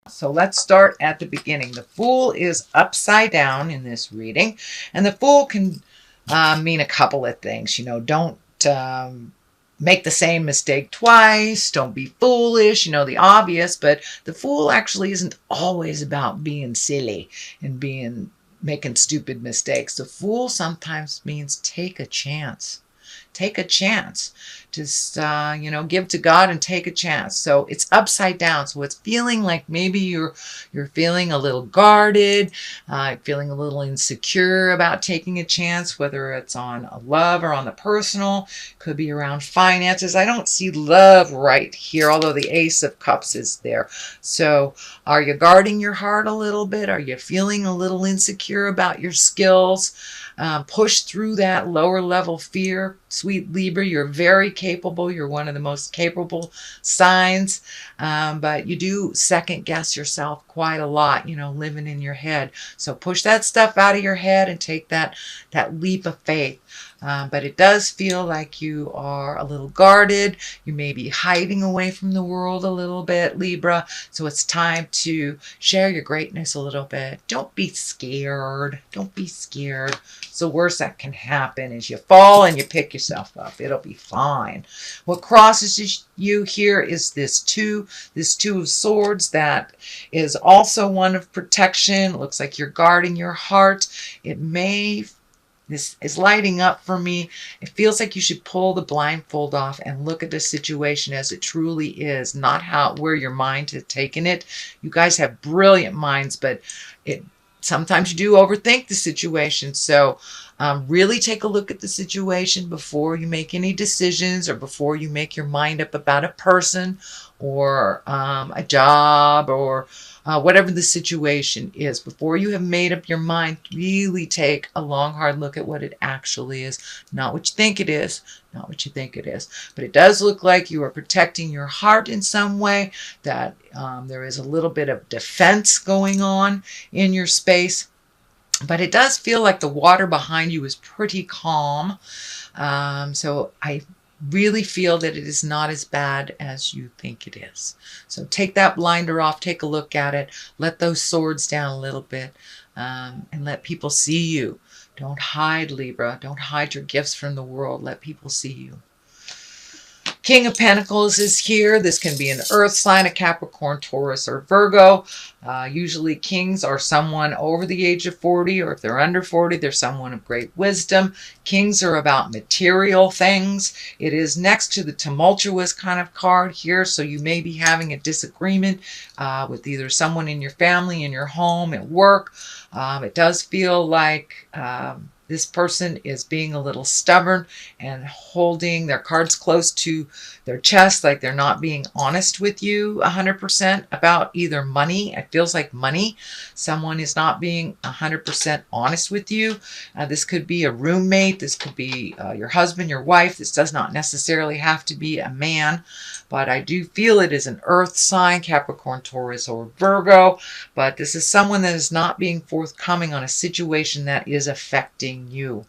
So let's start at the beginning. The Fool is upside down in this reading, and the Fool can mean a couple of things. Don't make the same mistake twice. Don't be foolish, the obvious. But the Fool actually isn't always about being silly and making stupid mistakes. The Fool sometimes means take a chance. Take a chance. Just, give to God and take a chance. So it's upside down. So it's feeling like maybe you're feeling a little guarded, feeling a little insecure about taking a chance, whether it's on a love or on the personal. Could be around finances. I don't see love right here, although the Ace of Cups is there. So are you guarding your heart a little bit? Are you feeling a little insecure about your skills? Push through that lower level fear. Sweet Libra, you're very capable. You're one of the most capable signs. But you do second guess yourself quite a lot, living in your head. So push that stuff out of your head and take that leap of faith. But it does feel like you are a little guarded. You may be hiding away from the world a little bit, Libra. So it's time to share your greatness a little bit. Don't be scared. Don't be scared. It's the worst that can happen is you fall and you pick yourself up. It'll be fine. What crosses you here is this two of swords that is also one of protection. It looks like you're guarding your heart. This is lighting up for me. It feels like you should pull the blindfold off and look at the situation as it truly is, not where your mind has taken it. You guys have brilliant minds, but sometimes you do overthink the situation. So really take a look at the situation before you make any decisions or before you make your mind up about a person or a job or whatever the situation is. Before you have made up your mind, really take a long, hard look at what it actually is. Not what you think it is. Not what you think it is. But it does look like you are protecting your heart in some way, that there is a little bit of defense going on in your space. But it does feel like the water behind you is pretty calm. So I really feel that it is not as bad as you think it is. So take that blinder off, take a look at it, let those swords down a little bit, and let people see you. Don't hide, Libra. Don't hide your gifts from the world. Let people see you. King of Pentacles is here. This can be an earth sign, a Capricorn, Taurus, or Virgo. Usually kings are someone over the age of 40, or if they're under 40, they're someone of great wisdom. Kings are about material things. It is next to the tumultuous kind of card here, so you may be having a disagreement with either someone in your family, in your home, at work. It does feel like this person is being a little stubborn and holding their cards close to their chest, like they're not being honest with you 100% about either money. It feels like money. Someone is not being 100% honest with you. This could be a roommate. This could be your husband, your wife. This does not necessarily have to be a man, but I do feel it is an earth sign, Capricorn, Taurus, or Virgo. But this is someone that is not being forthcoming on a situation that is affecting you.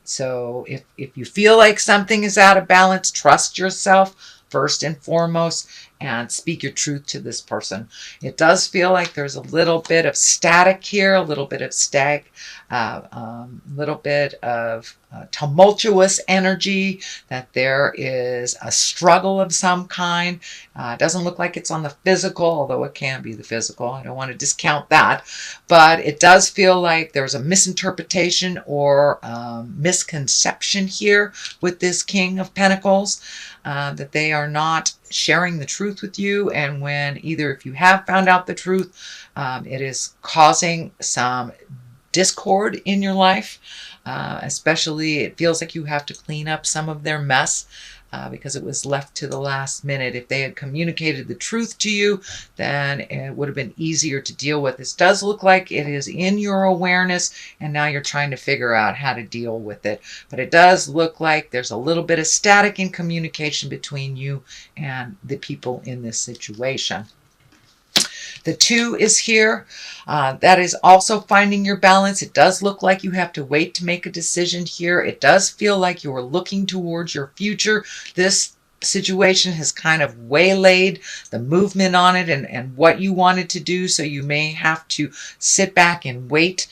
So if you feel like something is out of balance, trust yourself first and foremost and speak your truth to this person. It does feel like there's a little bit of static here, a little bit of little bit of tumultuous energy, that there is a struggle of some kind. It doesn't look like it's on the physical, although it can be the physical. I don't want to discount that. But it does feel like there's a misinterpretation or misconception here with this King of Pentacles, that they are not sharing the truth with you. And when either if you have found out the truth, it is causing some discord in your life. Especially it feels like you have to clean up some of their mess because it was left to the last minute. If they had communicated the truth to you, then it would have been easier to deal with. This does look like it is in your awareness, and now you're trying to figure out how to deal with it. But it does look like there's a little bit of static in communication between you and the people in this situation. The 2 is here. That is also finding your balance. It does look like you have to wait to make a decision here. It does feel like you are looking towards your future. This situation has kind of waylaid the movement on it and what you wanted to do. So you may have to sit back and wait.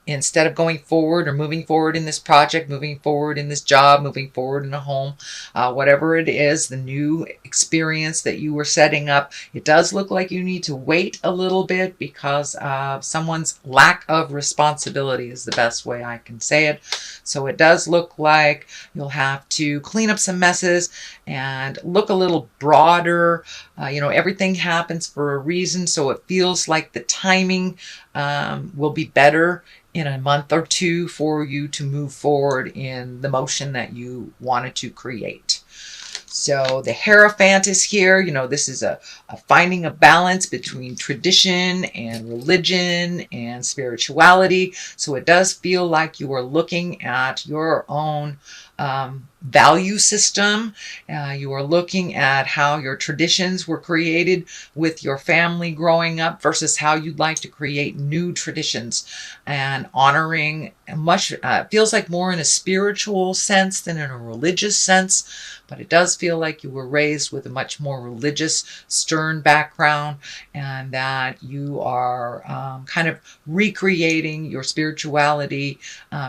Instead of going forward or moving forward in this project, moving forward in this job, moving forward in a home, whatever it is, the new experience that you were setting up, it does look like you need to wait a little bit because of someone's lack of responsibility is the best way I can say it. So it does look like you'll have to clean up some messes and look a little broader. Everything happens for a reason, so it feels like the timing will be better in a month or two for you to move forward in the motion that you wanted to create. So the Hierophant is here. This is a finding a balance between tradition and religion and spirituality. So it does feel like you are looking at your own value system. You are looking at how your traditions were created with your family growing up versus how you'd like to create new traditions, and honoring much feels like more in a spiritual sense than in a religious sense. But it does feel like you were raised with a much more religious, stern background, and that you are kind of recreating your spirituality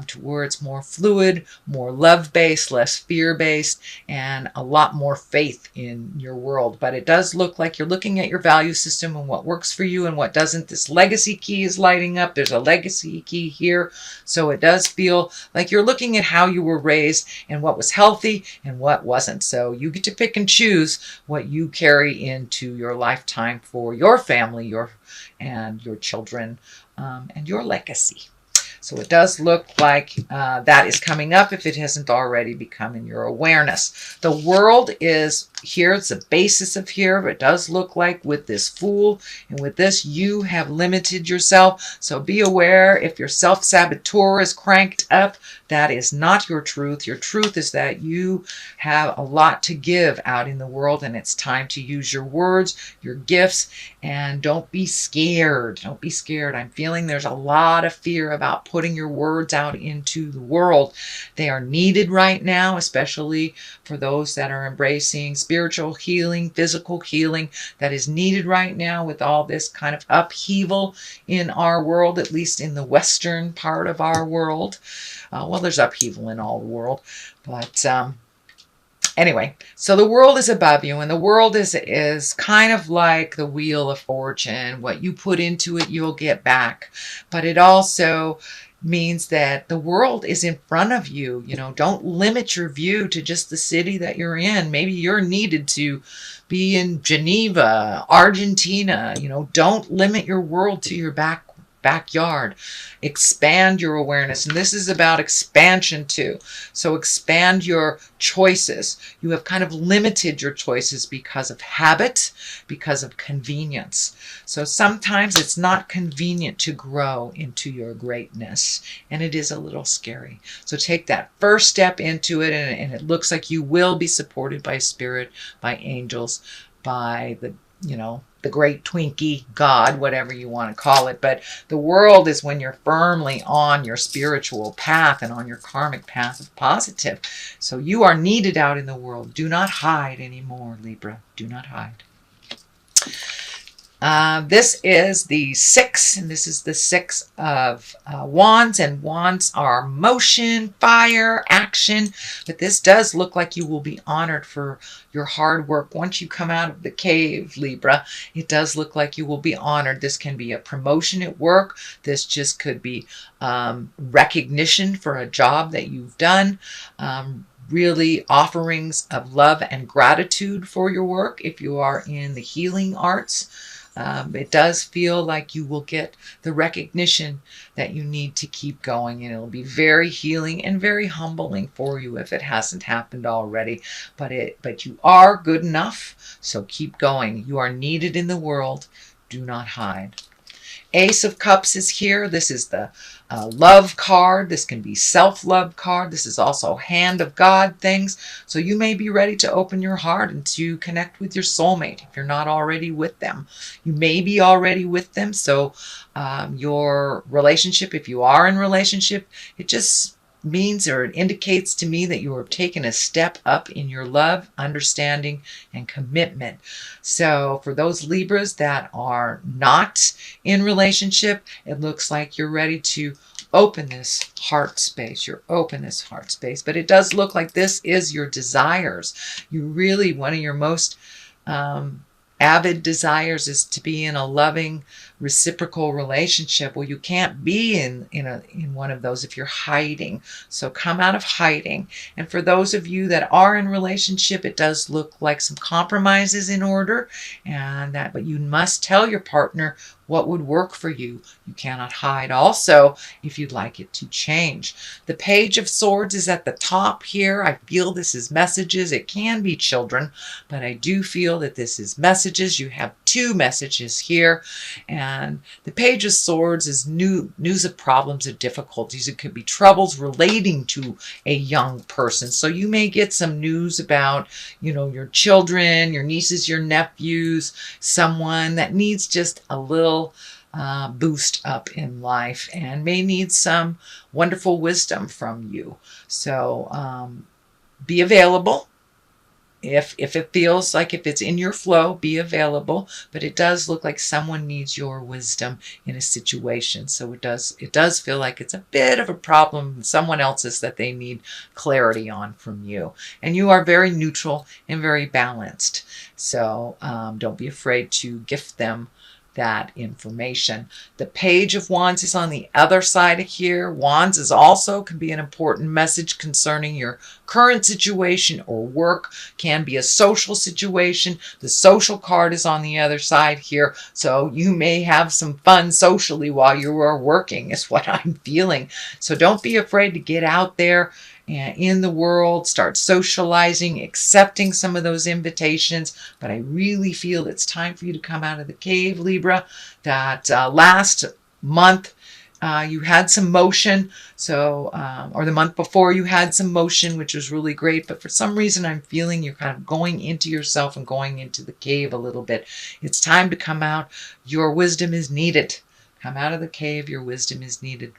towards more fluid, more love-based, less fear-based, and a lot more faith in your world. But it does look like you're looking at your value system and what works for you and what doesn't. This legacy key is lighting up. There's a legacy key here. So it does feel like you're looking at how you were raised and what was healthy and what wasn't. So you get to pick and choose what you carry into your lifetime for your family, and your children, and your legacy. So it does look like that is coming up if it hasn't already become in your awareness. The World is here. It's the basis of here. But it does look like with this Fool and with this, you have limited yourself. So be aware if your self-saboteur is cranked up, that is not your truth. Your truth is that you have a lot to give out in the world, and it's time to use your words, your gifts, and don't be scared. Don't be scared. I'm feeling there's a lot of fear about putting your words out into the world. They are needed right now, especially for those that are embracing spiritual healing, physical healing that is needed right now with all this kind of upheaval in our world, at least in the Western part of our world. Well, there's upheaval in all the world, but anyway, so the world is above you, and the world is kind of like the wheel of fortune. What you put into it, you'll get back. But it also means that the world is in front of you. Don't limit your view to just the city that you're in. Maybe you're needed to be in Geneva, Argentina. Don't limit your world to your backyard. Expand your awareness, and this is about expansion too. So expand your choices. You have kind of limited your choices because of habit, because of convenience. So sometimes it's not convenient to grow into your greatness, and it is a little scary. So take that first step into it, and it looks like you will be supported by spirit, by angels, by the great Twinkie, God, whatever you want to call it. But the world is when you're firmly on your spiritual path and on your karmic path of positive. So you are needed out in the world. Do not hide anymore, Libra. Do not hide. This is the 6, and this is the 6 of Wands, and Wands are motion, fire, action, but this does look like you will be honored for your hard work. Once you come out of the cave, Libra, it does look like you will be honored. This can be a promotion at work. This just could be recognition for a job that you've done. Really offerings of love and gratitude for your work if you are in the healing arts. It does feel like you will get the recognition that you need to keep going, and it'll be very healing and very humbling for you if it hasn't happened already. But you are good enough, so keep going. You are needed in the world. Do not hide. Ace of Cups is here. This is the love card. This can be self-love card. This is also hand of God things. So you may be ready to open your heart and to connect with your soulmate if you're not already with them. You may be already with them. So your relationship, if you are in relationship, it just means, or it indicates to me, that you are taking a step up in your love, understanding, and commitment. So for those Libras that are not in relationship, it looks like you're ready to open this heart space. You're open this heart space. But it does look like this is your desires. You really, one of your most avid desires is to be in a loving, reciprocal relationship. Well, you can't be in one of those if you're hiding. So come out of hiding. And for those of you that are in relationship, it does look like some compromises in order, but you must tell your partner what would work for you. You cannot hide also if you'd like it to change. The Page of Swords is at the top here. I feel this is messages. It can be children, but I do feel that this is messages. You have two messages here. And the Page of Swords is news of problems and difficulties. It could be troubles relating to a young person. So you may get some news about, your children, your nieces, your nephews, someone that needs just a little boost up in life and may need some wonderful wisdom from you. So be available. If it feels like, if it's in your flow, be available. But it does look like someone needs your wisdom in a situation. So it does feel like it's a bit of a problem, someone else's, that they need clarity on from you. And you are very neutral and very balanced. So don't be afraid to gift them that information. The Page of Wands is on the other side of here. Wands is also can be an important message concerning your current situation or work, can be a social situation. The social card is on the other side here. So you may have some fun socially while you are working, is what I'm feeling. So don't be afraid to get out there and in the world, start socializing, accepting some of those invitations. But I really feel it's time for you to come out of the cave, Libra. That last month you had some motion, or the month before you had some motion, which was really great. But for some reason, I'm feeling you're kind of going into yourself and going into the cave a little bit. It's time to come out. Your wisdom is needed. Come out of the cave. Your wisdom is needed.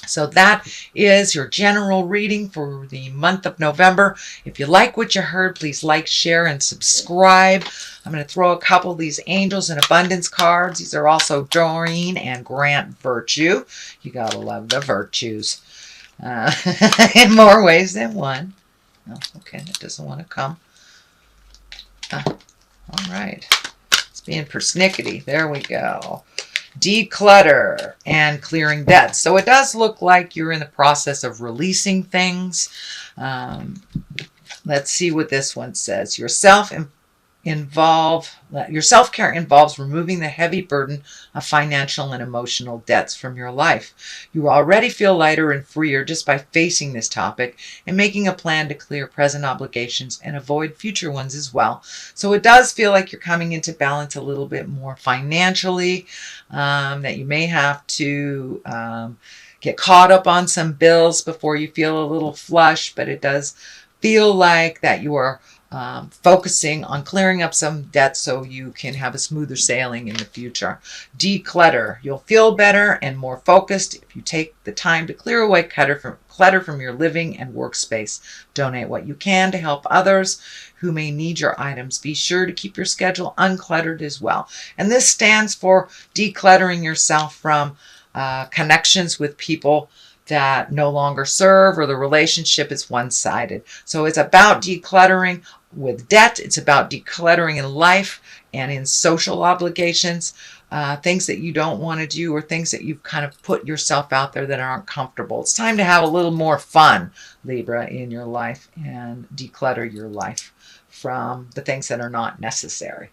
So that is your general reading for the month of November. If you like what you heard, please like, share, and subscribe. I'm going to throw a couple of these Angels and Abundance cards. These are also Doreen and Grant Virtue. You got to love the virtues in more ways than one. Oh, okay, that doesn't want to come. All right. It's being persnickety. There we go. Declutter and clearing debts. So it does look like you're in the process of releasing things. Let's see what this one says. Your self-care involves removing the heavy burden of financial and emotional debts from your life. You already feel lighter and freer just by facing this topic and making a plan to clear present obligations and avoid future ones as well. So it does feel like you're coming into balance a little bit more financially, that you may have to get caught up on some bills before you feel a little flush, but it does feel like that you are focusing on clearing up some debt so you can have a smoother sailing in the future. Declutter. You'll feel better and more focused if you take the time to clear away clutter from your living and workspace. Donate what you can to help others who may need your items. Be sure to keep your schedule uncluttered as well. And this stands for decluttering yourself from connections with people that no longer serve, or the relationship is one-sided. So it's about decluttering with debt. It's about decluttering in life and in social obligations, things that you don't want to do, or things that you've kind of put yourself out there that aren't comfortable. It's time to have a little more fun, Libra, in your life, and declutter your life from the things that are not necessary.